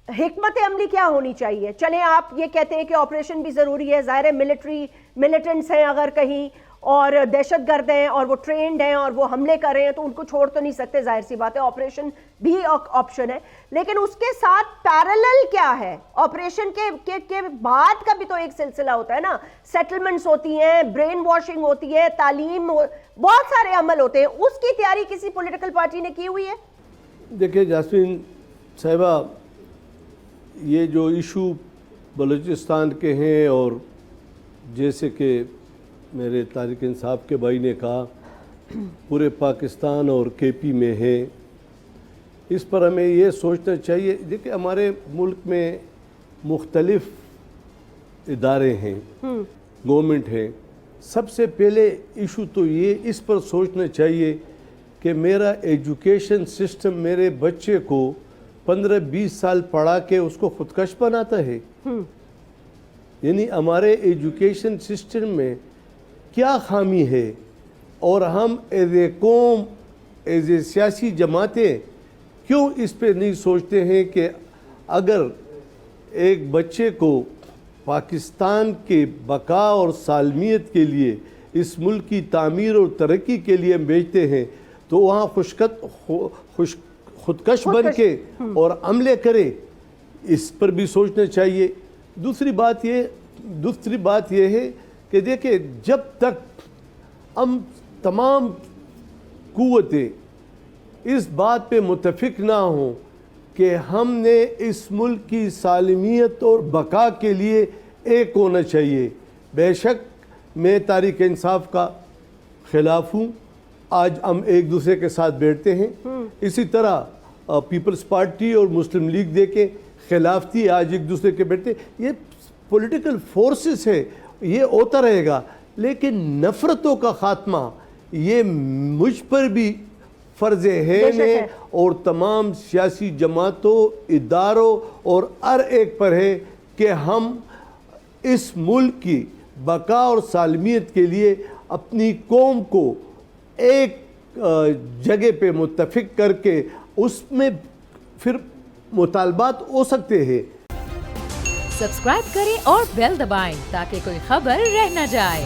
حکمت عملی کیا ہونی چاہیے؟ چلیں آپ یہ کہتے ہیں کہ آپریشن بھی ضروری ہے، ظاہر ہے ملٹنٹس ہیں اگر کہیں اور دہشت گرد ہیں اور وہ ٹرینڈ ہیں اور وہ حملے کر رہے ہیں تو ان کو چھوڑ تو نہیں سکتے، ظاہر سی بات ہے، آپریشن بھی آپشن ہے، لیکن اس کے ساتھ پیرالل کیا ہے؟ آپریشن کے بعد کا بھی تو ایک سلسلہ ہوتا ہے نا، سیٹلمنٹس ہوتی ہیں، برین واشنگ ہوتی ہے، تعلیم، بہت سارے عمل ہوتے ہیں، اس کی تیاری کسی پولیٹیکل پارٹی نے کی ہوئی ہے؟ دیکھیں جاسمین صاحبہ، یہ جو ایشو بلوچستان کے ہیں اور جیسے کہ میرے تحریک انصاف کے بھائی نے کہا پورے پاکستان اور کے پی میں ہے، اس پر ہمیں یہ سوچنا چاہیے. دیکھیں ہمارے ملک میں مختلف ادارے ہیں، گورنمنٹ ہے. سب سے پہلے ایشو تو یہ اس پر سوچنا چاہیے کہ میرا ایجوکیشن سسٹم میرے بچے کو 15-20 سال پڑھا کے اس کو خودکش بناتا ہے. یعنی ہمارے ایجوکیشن سسٹم میں کیا خامی ہے، اور ہم ایز اے قوم، ایز اے سیاسی جماعتیں کیوں اس پہ نہیں سوچتے ہیں کہ اگر ایک بچے کو پاکستان کے بقا اور سالمیت کے لیے، اس ملک کی تعمیر اور ترقی کے لیے ہم بھیجتے ہیں تو وہاں خودکش بن کے اور عملے کرے، اس پر بھی سوچنا چاہیے. دوسری بات یہ ہے کہ دیکھیں جب تک ہم تمام قوتیں اس بات پہ متفق نہ ہوں کہ ہم نے اس ملک کی سالمیت اور بقا کے لیے ایک ہونا چاہیے. بے شک میں تحریک انصاف کا خلاف ہوں، آج ہم ایک دوسرے کے ساتھ بیٹھتے ہیں. اسی طرح پیپلز پارٹی اور مسلم لیگ دے کے خلاف تھی، آج ایک دوسرے کے بیٹھتے. یہ پولیٹیکل فورسز ہے، یہ ہوتا رہے گا، لیکن نفرتوں کا خاتمہ یہ مجھ پر بھی فرض ہے اور تمام سیاسی جماعتوں، اداروں اور ہر ایک پر ہے کہ ہم اس ملک کی بقا اور سالمیت کے لیے اپنی قوم کو ایک جگہ پہ متفق کر کے اس میں پھر مطالبات ہو سکتے ہیں. سبسکرائب کریں اور بیل دبائیں تاکہ کوئی خبر رہ نہ جائے.